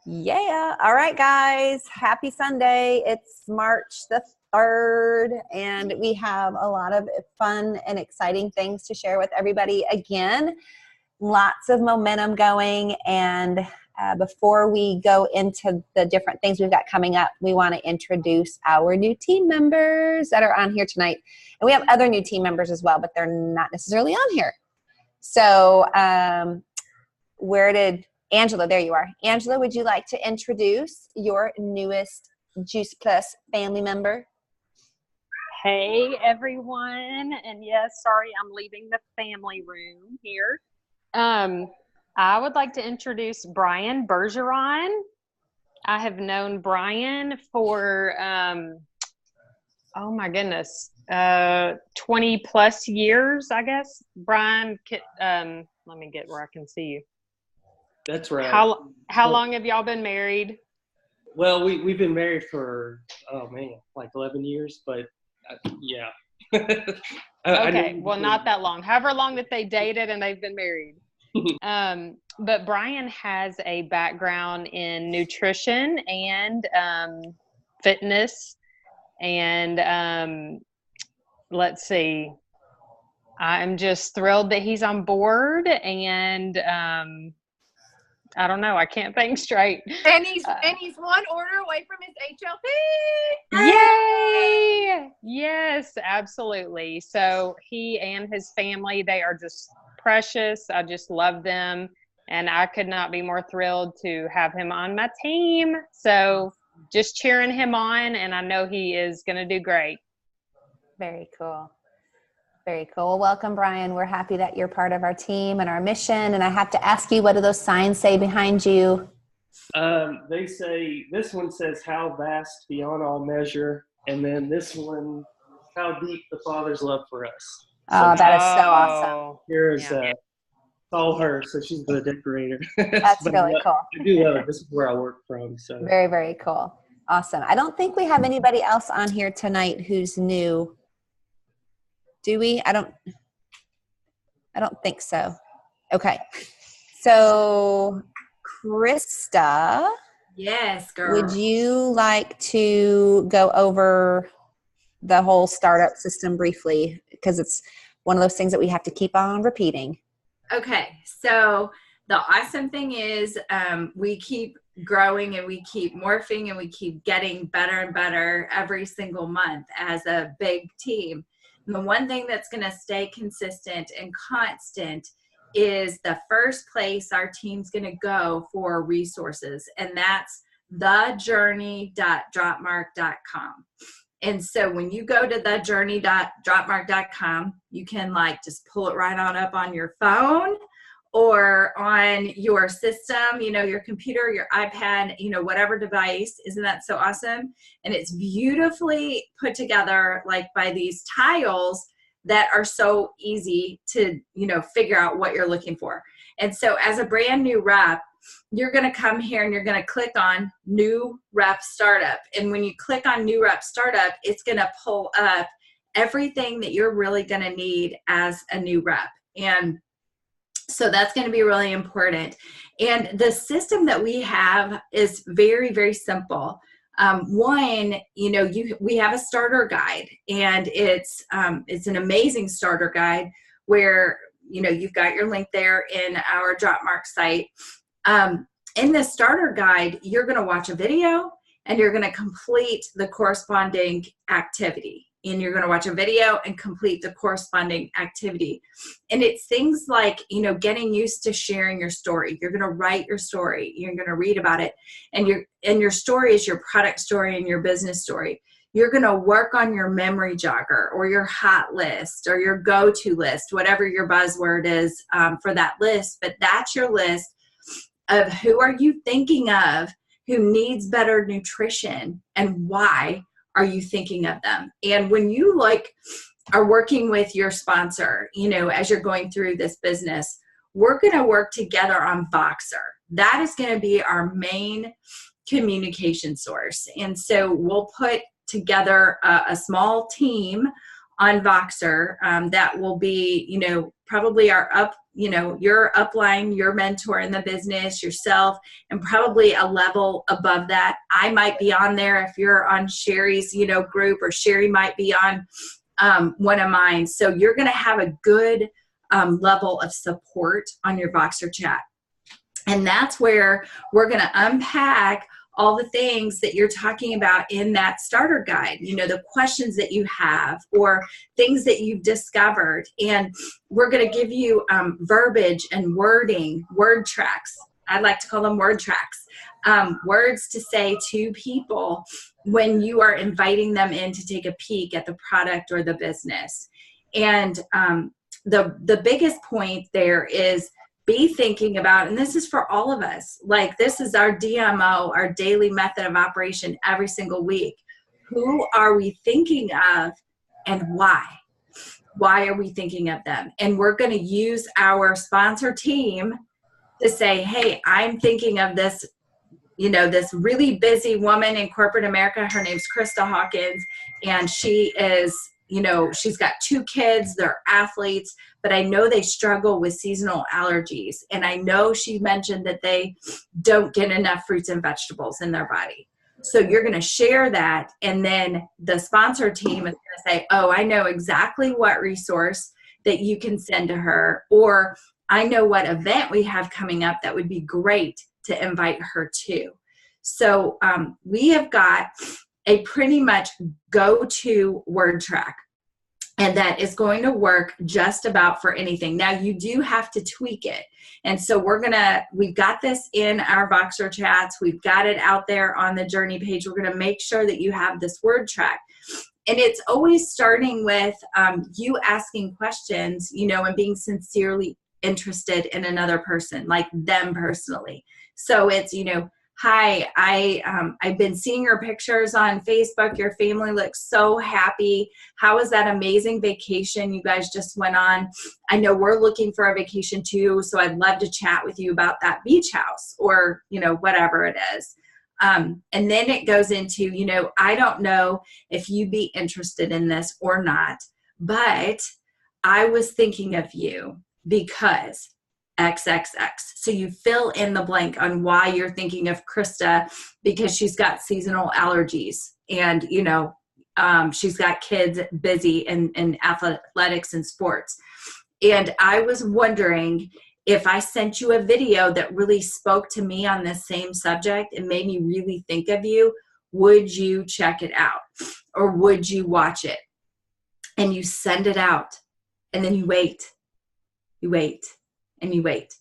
Yeah. All right, guys. Happy Sunday. It's March the 3rd, and we have a lot of fun and exciting things to share with everybody again. Lots of momentum going. And before we go into the different things we've got coming up, we want to introduce our new team members that are on here tonight. And we have other new team members as well, but they're not necessarily on here. So, where did Angela, there you are. Angela, would you like to introduce your newest Juice Plus family member? Hey, everyone. And yes, sorry, I'm leaving the family room here. I would like to introduce Brian Bergeron. I have known Brian for, oh my goodness, 20 plus years, I guess. Brian, let me get where I can see you. That's right. How long have y'all been married? Well, we've been married for, like 11 years, but yeah. Okay, well, not that long. However long that they dated and they've been married. But Brian has a background in nutrition and fitness. And let's see. I'm just thrilled that he's on board. And I don't know. I can't think straight. And he's one order away from his HLP. Yay! Yes, absolutely. So he and his family, they are just precious. I just love them. And I could not be more thrilled to have him on my team. So just cheering him on, and I know he is going to do great. Very cool. Very cool. Well, welcome, Brian. We're happy that you're part of our team and our mission. And I have to ask you, what do those signs say behind you? They say, this one says, how vast beyond all measure. And then this one, how deep the Father's love for us. Oh, that is so awesome. Here's it's all her, so she's the decorator. That's really cool. I do love it. This is where I work from. So very, very cool. Awesome. I don't think we have anybody else on here tonight who's new. Do we? I don't think so. Okay. So, Krista. Yes, girl. Would you like to go over the whole startup system briefly? Because it's one of those things that we have to keep on repeating. Okay. So, the awesome thing is we keep growing and we keep morphing and we keep getting better and better every single month as a big team. And the one thing that's going to stay consistent and constant is the first place our team's going to go for resources, and that's thejourney.dropmark.com. And so when you go to thejourney.dropmark.com, you can just pull it right on up on your phone or on your system, your computer, your iPad, whatever device. Isn't that so awesome? And it's beautifully put together by these tiles that are so easy to, figure out what you're looking for. And so as a brand new rep, you're going to come here and you're going to click on New Rep Startup. And when you click on New Rep Startup, it's going to pull up everything that you're really going to need as a new rep. And so that's going to be really important. And the system that we have is very, very simple. One, we have a starter guide, and it's an amazing starter guide where, you've got your link there in our Dropmark site. In this starter guide, you're going to watch a video and you're going to complete the corresponding activity. And you're going to watch a video and complete the corresponding activity. And it's things like, getting used to sharing your story. You're going to write your story. You're going to read about it. And your story is your product story and your business story. You're going to work on your memory jogger or your hot list or your go-to list, whatever your buzzword is for that list. But that's your list of who are you thinking of who needs better nutrition and why are you thinking of them? And when you are working with your sponsor, as you're going through this business, we're going to work together on Voxer. That is going to be our main communication source. And so we'll put together a small team on Voxer. That will be, you know, probably your upline, your mentor in the business, yourself, and probably a level above that. I might be on there if you're on Sherry's, you know, group, or Sherry might be on one of mine. So you're going to have a good level of support on your Voxer chat. And that's where we're going to unpack all the things that you're talking about in that starter guide, you know, the questions that you have or things that you've discovered. And we're going to give you verbiage and wording, word tracks. I like to call them word tracks, words to say to people when you are inviting them in to take a peek at the product or the business. And the biggest point there is be thinking about, and this is for all of us, like this is our DMO, our daily method of operation every single week. Who are we thinking of and why? Why are we thinking of them? And we're going to use our sponsor team to say, hey, I'm thinking of this, you know, this really busy woman in corporate America. Her name's Krista Hawkins, and she is, you know, she's got 2 kids, they're athletes, but I know they struggle with seasonal allergies. And I know she mentioned that they don't get enough fruits and vegetables in their body. So you're going to share that. And then the sponsor team is going to say, oh, I know exactly what resource that you can send to her. Or I know what event we have coming up that would be great to invite her to. So we have got a pretty much go-to word track, and that is going to work just about for anything. Now you do have to tweak it. And so we've got this in our Voxer chats. We've got it out there on the journey page. We're going to make sure that you have this word track. And it's always starting with you asking questions, you know, and being sincerely interested in another person, like them personally. So it's, you know, hi, I've been seeing your pictures on Facebook. Your family looks so happy. How was that amazing vacation you guys just went on? I know we're looking for a vacation too, so I'd love to chat with you about that beach house or, you know, whatever it is. And then it goes into, you know, I don't know if you'd be interested in this or not, but I was thinking of you because XXX. So you fill in the blank on why you're thinking of Krista, because she's got seasonal allergies and, you know, she's got kids busy in athletics and sports. And I was wondering if I sent you a video that really spoke to me on this same subject and made me really think of you, would you check it out or would you watch it? And you send it out and then you wait. You wait. And you wait.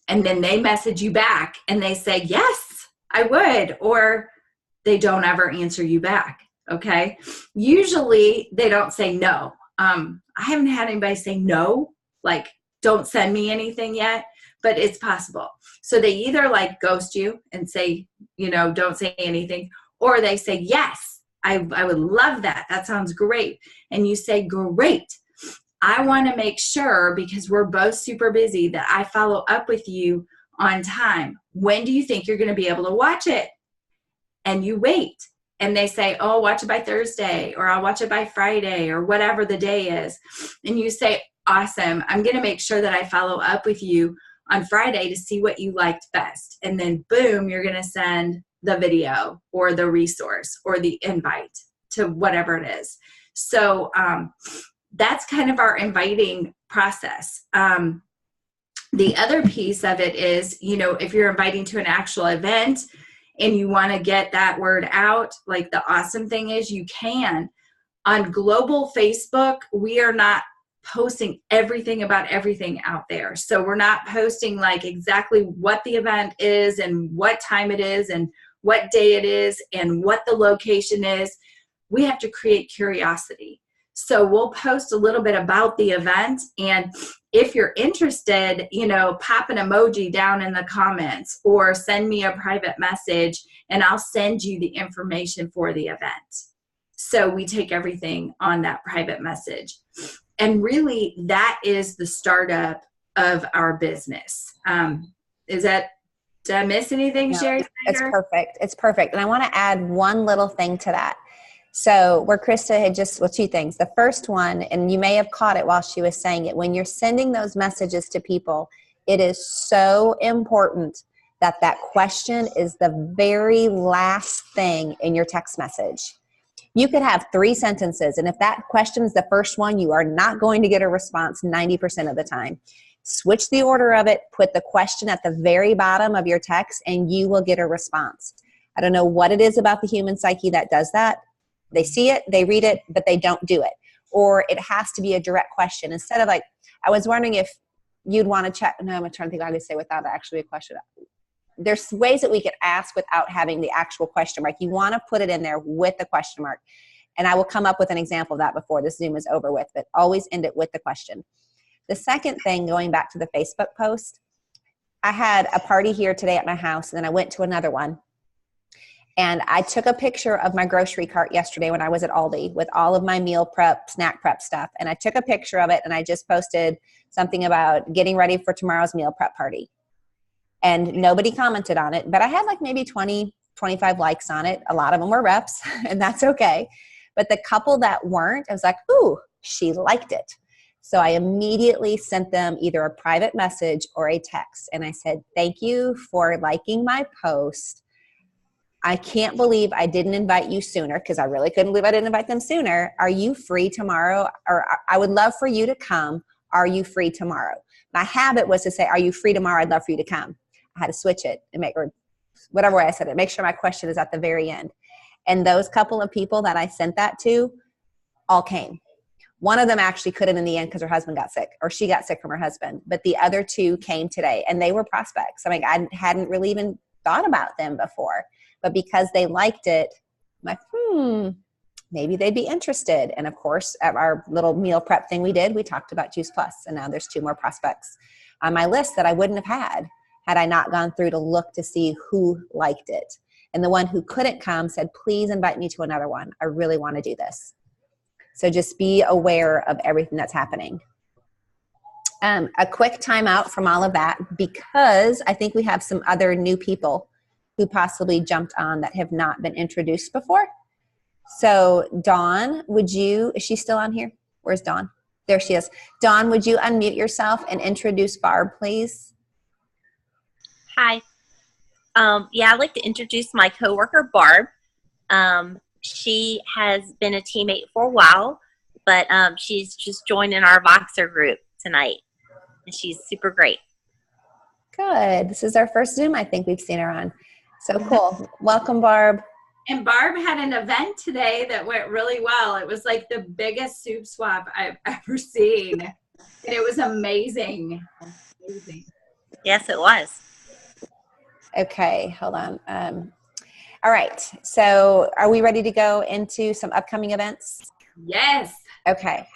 And then they message you back and they say, yes, I would, or they don't ever answer you back. Okay. Usually they don't say no. I haven't had anybody say no, like don't send me anything yet, but it's possible. So they either like ghost you and say, you know, don't say anything, or they say, yes, I would love that. That sounds great. And you say, great. I want to make sure, because we're both super busy, that I follow up with you on time. When do you think you're going to be able to watch it? And you wait. And they say, oh, I'll watch it by Thursday, or I'll watch it by Friday, or whatever the day is. And you say, awesome. I'm going to make sure that I follow up with you on Friday to see what you liked best. And then boom, you're going to send the video or the resource or the invite to whatever it is. So, that's kind of our inviting process. The other piece of it is, you know, if you're inviting to an actual event and you want to get that word out, like the awesome thing is you can. On global Facebook, we are not posting everything about everything out there. So we're not posting like exactly what the event is and what time it is and what day it is and what the location is. We have to create curiosity. So we'll post a little bit about the event, and if you're interested, you know, pop an emoji down in the comments or send me a private message and I'll send you the information for the event. So we take everything on that private message. And really that is the startup of our business. Did I miss anything, No, Sherry? it's perfect. It's perfect. And I want to add one little thing to that. So where Krista had two things. The first one, and you may have caught it while she was saying it, when you're sending those messages to people, it is so important that that question is the very last thing in your text message. You could have 3 sentences, and if that question is the first one, you are not going to get a response 90% of the time. Switch the order of it, put the question at the very bottom of your text, and you will get a response. I don't know what it is about the human psyche that does that. They see it, they read it, but they don't do it. Or it has to be a direct question. Instead of like, I was wondering if you'd want to check. No, I'm trying to think how to say without actually a question. There's ways that we could ask without having the actual question mark. You want to put it in there with the question mark. And I will come up with an example of that before this Zoom is over with, but always end it with the question. The second thing, going back to the Facebook post, I had a party here today at my house, and then I went to another one. And I took a picture of my grocery cart yesterday when I was at Aldi with all of my meal prep, snack prep stuff. And I took a picture of it, and I just posted something about getting ready for tomorrow's meal prep party. And nobody commented on it, but I had like maybe 20, 25 likes on it. A lot of them were reps, and that's okay. But the couple that weren't, I was like, ooh, she liked it. So I immediately sent them either a private message or a text. And I said, thank you for liking my post. I can't believe I didn't invite you sooner, because I really couldn't believe I didn't invite them sooner. Are you free tomorrow? Or I would love for you to come. Are you free tomorrow? My habit was to say, are you free tomorrow? I'd love for you to come. I had to switch it and or whatever way I said it, make sure my question is at the very end. And those couple of people that I sent that to all came. One of them actually couldn't in the end because her husband got sick, or she got sick from her husband. But the other 2 came today, and they were prospects. I mean, I hadn't really even thought about them before. But because they liked it, I'm like, maybe they'd be interested. And of course, at our little meal prep thing we did, we talked about Juice Plus. And now there's 2 more prospects on my list that I wouldn't have had I not gone through to look to see who liked it. And the one who couldn't come said, please invite me to another one. I really want to do this. So just be aware of everything that's happening. A quick timeout from all of that, because I think we have some other new people who possibly jumped on that have not been introduced before. So Dawn, is she still on here? Where's Dawn? There she is. Dawn, would you unmute yourself and introduce Barb, please? Hi. I'd like to introduce my coworker, Barb. She has been a teammate for a while, but she's just joined in our Voxer group tonight, and she's super great. Good. This is our first Zoom I think we've seen her on. So cool. Welcome, Barb. And Barb had an event today that went really well. It was like the biggest soup swap I've ever seen. And it was amazing. Amazing. Yes, it was. Okay, hold on. All right. So are we ready to go into some upcoming events? Yes. Okay.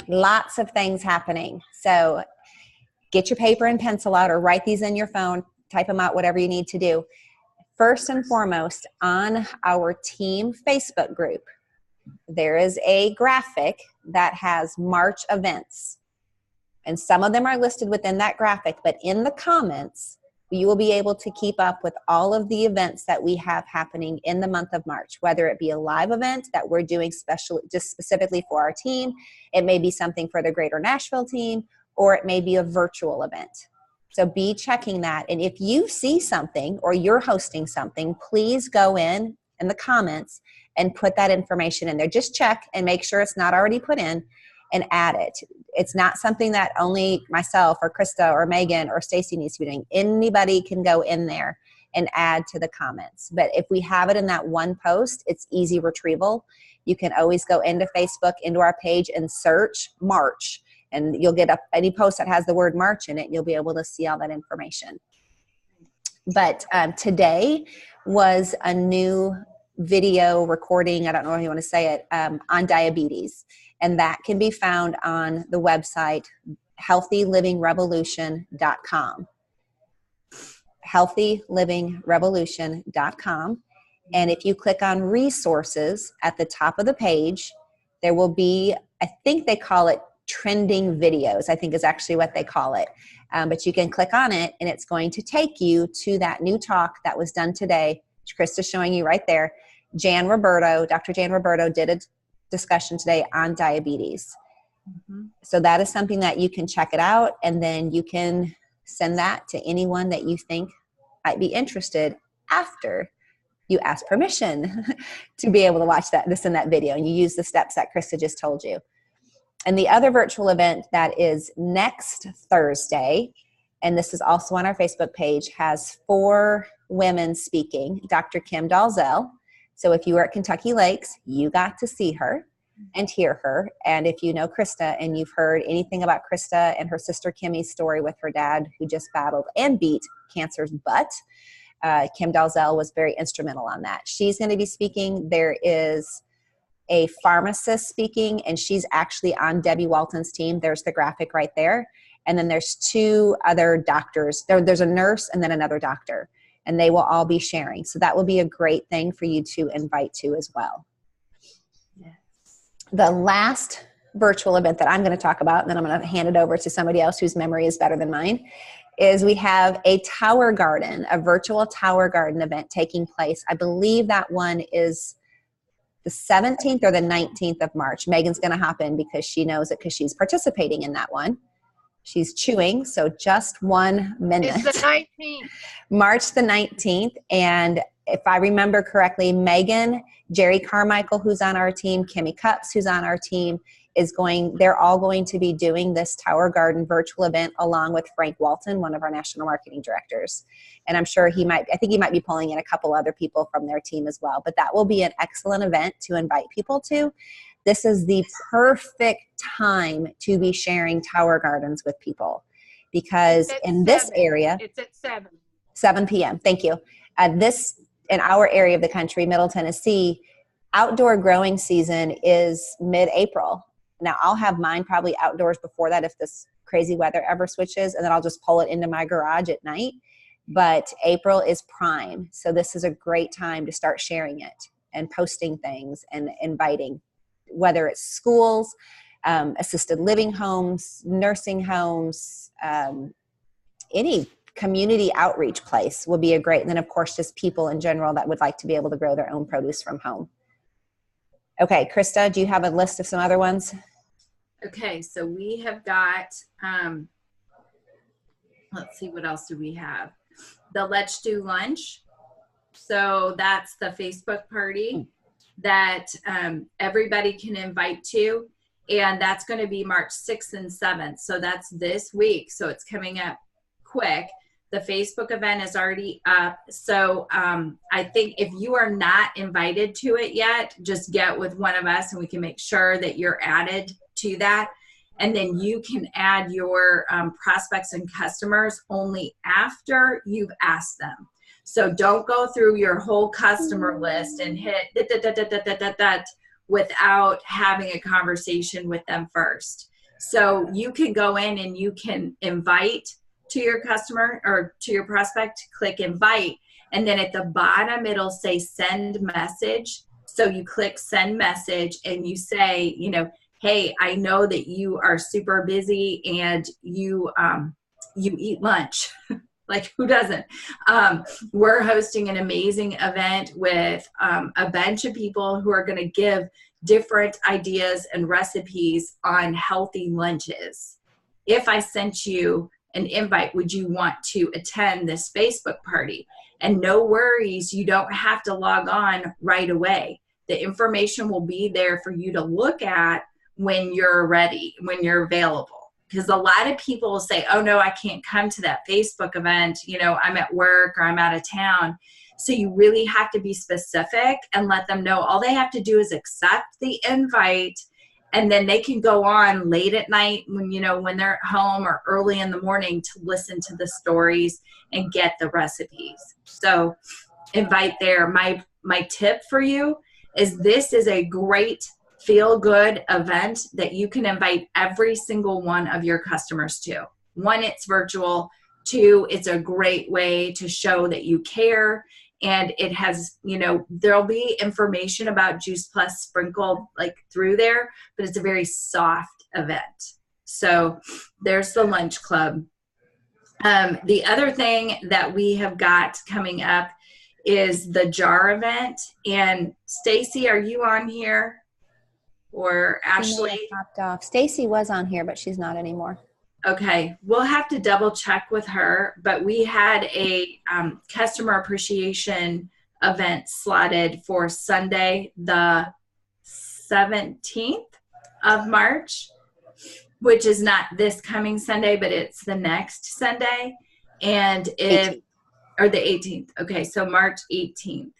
Lots of things happening. So get your paper and pencil out, or write these in your phone, type them out, whatever you need to do. First and foremost, on our team Facebook group, there is a graphic that has March events. And some of them are listed within that graphic, but in the comments, you will be able to keep up with all of the events that we have happening in the month of March, whether it be a live event that we're doing just specifically for our team. It may be something for the Greater Nashville team, or it may be a virtual event. So be checking that. And if you see something or you're hosting something, please go in the comments and put that information in there. Just check and make sure it's not already put in, and add it. It's not something that only myself or Krista or Megan or Stacy needs to be doing. Anybody can go in there and add to the comments. But if we have it in that one post, it's easy retrieval. You can always go into Facebook, into our page, and search March. And you'll get any post that has the word March in it, you'll be able to see all that information. But today was a new video recording, I don't know how you want to say it, on diabetes. And that can be found on the website, healthylivingrevolution.com. healthylivingrevolution.com. And if you click on resources at the top of the page, there will be, I think they call it trending videos, I think is actually what they call it. But you can click on it, and it's going to take you to that new talk that was done today, which Krista's showing you right there. Dr. Jan Roberto did a discussion today on diabetes. Mm-hmm. So that is something that you can check it out, and then you can send that to anyone that you think might be interested after you ask permission to be able to watch this in that video, and you use the steps that Krista just told you. And the other virtual event that is next Thursday, and this is also on our Facebook page, has 4 women speaking. Dr. Kim Dalzell. So if you were at Kentucky Lakes, you got to see her and hear her. And if you know Krista and you've heard anything about Krista and her sister Kimmy's story with her dad, who just battled and beat cancer's butt, Kim Dalzell was very instrumental on that. She's going to be speaking. There is a pharmacist speaking, and she's actually on Debbie Walton's team. There's the graphic right there. And then there's 2 other doctors. There's a nurse and then another doctor, and they will all be sharing. So that will be a great thing for you to invite to as well. Yes. The last virtual event that I'm going to talk about, and then I'm going to hand it over to somebody else whose memory is better than mine, is we have a tower garden, a virtual tower garden event taking place. I believe that one is the 17th or the 19th of March. Megan's going to hop in because she knows it because she's participating in that one. She's chewing, so just 1 minute. It's the 19th. March the 19th. And if I remember correctly, Megan, Jerry Carmichael, who's on our team, Kimmy Cups, who's on our team, they're all going to be doing this Tower Garden virtual event along with Frank Walton, one of our national marketing directors. And I'm sure he might be pulling in a couple other people from their team as well. But that will be an excellent event to invite people to. This is the perfect time to be sharing Tower Gardens with people, because in this area, it's at 7 p.m. Thank you. In our area of the country, Middle Tennessee, outdoor growing season is mid-April. Now, I'll have mine probably outdoors before that if this crazy weather ever switches, and then I'll just pull it into my garage at night. But April is prime, so this is a great time to start sharing it and posting things and inviting, whether it's schools, assisted living homes, nursing homes, any community outreach place will be a great, and then of course just people in general that would like to be able to grow their own produce from home. Okay, Krista, do you have a list of some other ones? Okay, so we have got, let's see, what else do we have? The Let's Do Lunch. So that's the Facebook party that everybody can invite to. And that's going to be March 6th and 7th. So that's this week. So it's coming up quick. The Facebook event is already up. So I think if you are not invited to it yet, just get with one of us and we can make sure that you're added to that. And then you can add your prospects and customers only after you've asked them. So don't go through your whole customer list and hit that without having a conversation with them first. So you can go in and you can invite to your customer or to your prospect, click invite, and then at the bottom it'll say send message. So you click send message and you say, you know, hey, I know that you are super busy and you eat lunch. Like, who doesn't? We're hosting an amazing event with a bunch of people who are going to give different ideas and recipes on healthy lunches. If I sent you an invite, would you want to attend this Facebook party? And no worries, you don't have to log on right away. The information will be there for you to look at when you're ready, when you're available. Because a lot of people will say, oh no, I can't come to that Facebook event. You know, I'm at work or I'm out of town. So you really have to be specific and let them know. All they have to do is accept the invite, and then they can go on late at night when, you know, when they're at home or early in the morning to listen to the stories and get the recipes. So invite there. My tip for you is this is a great feel-good event that you can invite every single one of your customers to. One, it's virtual. Two, it's a great way to show that you care. And it has, you know, there'll be information about Juice Plus sprinkled like through there, but it's a very soft event. So there's the lunch club. The other thing that we have got coming up is the jar event. And Stacy, are you on here? Or Ashley? Popped off. Stacy was on here, but she's not anymore. Okay, we'll have to double check with her, but we had a customer appreciation event slotted for Sunday, the 17th of March, which is not this coming Sunday, but it's the next Sunday. And or the 18th. Okay, so March 18th.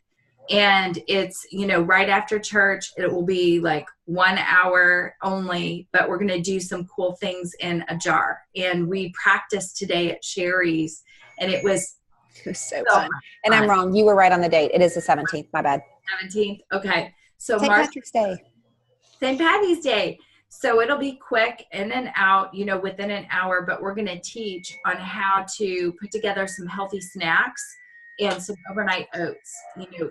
And it's, right after church. It will be like 1 hour only, but we're going to do some cool things in a jar. And we practiced today at Sherry's, and it was so fun. And I'm wrong. You were right on the date. It is the 17th. My bad. 17th. Okay. So St. Patrick's Day. St. Patty's Day. So it'll be quick in and out, within an hour, but we're going to teach on how to put together some healthy snacks and some overnight oats,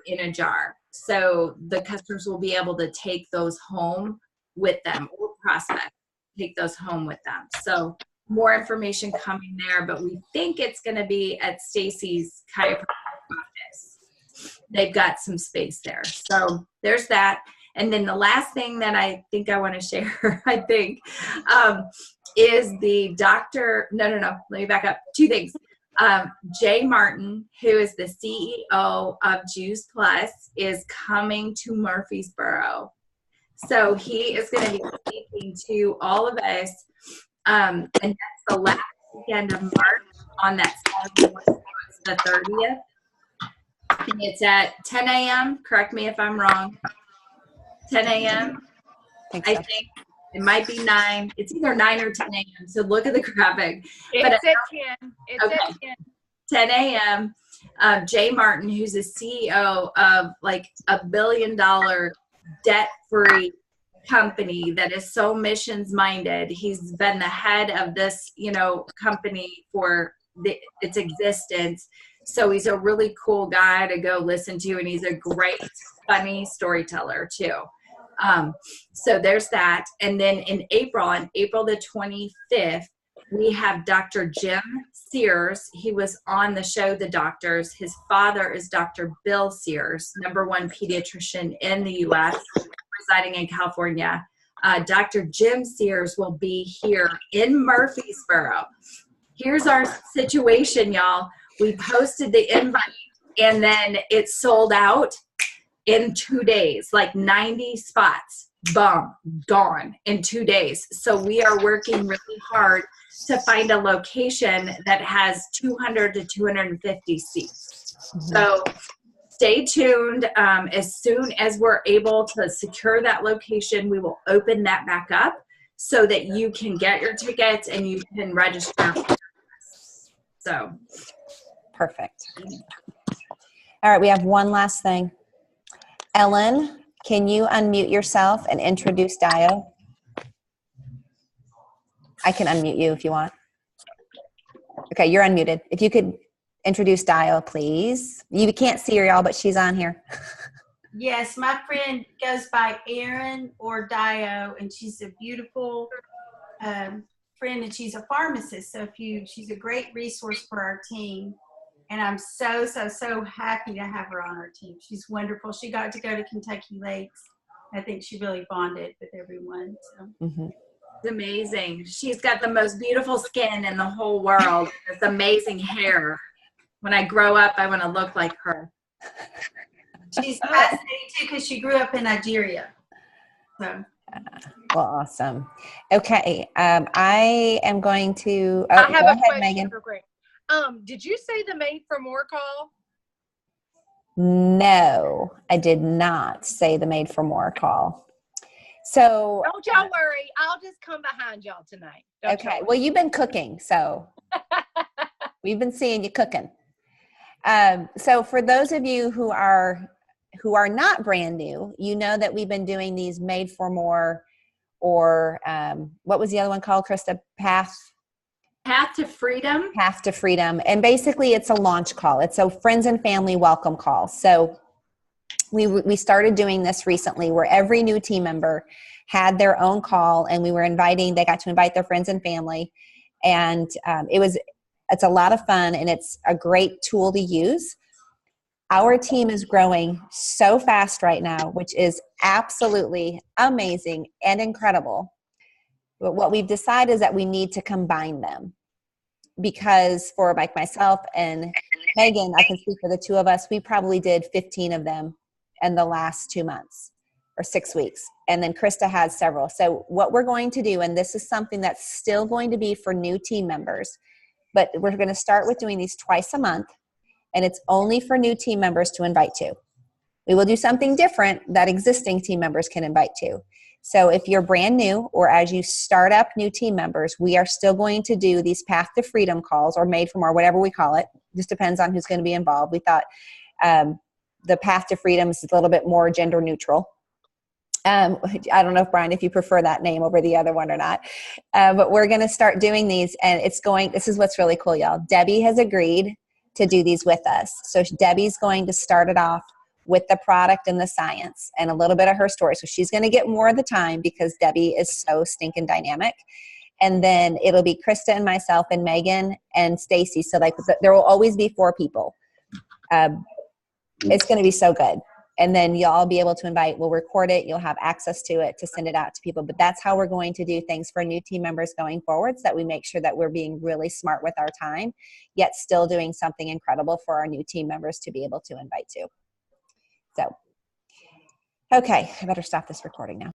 in a jar. So the customers will be able to take those home with them, or prospects, take those home with them. So more information coming there, but we think it's going to be at Stacy's chiropractic office. They've got some space there. So there's that. And then the last thing that I think I want to share, is the doctor. No. Let me back up. Two things. Jay Martin, who is the CEO of Juice Plus, is coming to Murfreesboro. So he is going to be speaking to all of us. And that's the last weekend of March on that Saturday, it's the 30th. And it's at 10 a.m. Correct me if I'm wrong. 10 a.m. I think it might be 9. It's either 9 or 10 a.m. So look at the graphic. It's at 10. It's okay. at 10. 10 a.m. Jay Martin, who's the CEO of like $1 billion debt-free company that is so missions minded. He's been the head of this, company for its existence. So he's a really cool guy to go listen to, and he's a great, funny storyteller too. So there's that. And then in April, on April the 25th, we have Dr. Jim Sears. He was on the show, The Doctors. His father is Dr. Bill Sears, #1 pediatrician in the U.S., residing in California. Dr. Jim Sears will be here in Murfreesboro. Here's our situation, y'all. We posted the invite, and then it sold out in 2 days, like 90 spots, gone in 2 days. So we are working really hard to find a location that has 200 to 250 seats. Mm-hmm. So stay tuned. As soon as we're able to secure that location, we will open that back up so that you can get your tickets and you can register. So perfect. All right, we have one last thing. Ellen, can you unmute yourself and introduce Dio? I can unmute you if you want. Okay, you're unmuted. If you could introduce Dio, please. You can't see her, y'all, but she's on here. Yes, my friend goes by Erin or Dio, and she's a beautiful friend, and she's a pharmacist. So she's a great resource for our team. And I'm so happy to have her on our team. She's wonderful. She got to go to Kentucky Lakes. I think she really bonded with everyone. So. Mm-hmm. It's amazing. She's got the most beautiful skin in the whole world. It's amazing hair. When I grow up, I want to look like her. She's fascinating too because she grew up in Nigeria. So. Well, awesome. Okay, I am going to. I have a question, Megan. real quick. Did you say the Made for More call? No, I did not say the Made for More call. So Don't y'all worry. I'll just come behind y'all tonight. Okay. Well, you've been cooking, so we've been seeing you cooking. So for those of you who are not brand new, you know that we've been doing these Made for More, or what was the other one called, Krista? Path to Freedom. Path to Freedom. And basically it's a launch call. It's a friends and family welcome call. So we started doing this recently where every new team member had their own call, and they got to invite their friends and family. And it's a lot of fun, and it's a great tool to use. Our team is growing so fast right now, which is absolutely amazing and incredible. But what we've decided is that we need to combine them, because for like myself and Megan, I can speak for the two of us, we probably did 15 of them in the last 2 months or 6 weeks. And then Krista has several. So what we're going to do, and this is something that's still going to be for new team members, but we're going to start with doing these twice a month. And it's only for new team members to invite to. We will do something different that existing team members can invite to. So if you're brand new, or as you start up new team members, we are still going to do these Path to Freedom calls, or Made for More, whatever we call it. Just depends on who's going to be involved. We thought the Path to Freedom is a little bit more gender neutral. I don't know, Brian, if you prefer that name over the other one or not. But we're going to start doing these, and this is what's really cool, y'all. Debbie has agreed to do these with us. So Debbie's going to start it off with the product and the science and a little bit of her story. So she's going to get more of the time because Debbie is so stinking dynamic. And then it'll be Krista and myself and Megan and Stacy. So like there will always be 4 people. It's going to be so good. And then you'll all be able to invite, we'll record it. You'll have access to it to send it out to people. But that's how we're going to do things for new team members going forward, so that we make sure that we're being really smart with our time, yet still doing something incredible for our new team members to be able to invite to. So, okay, I better stop this recording now.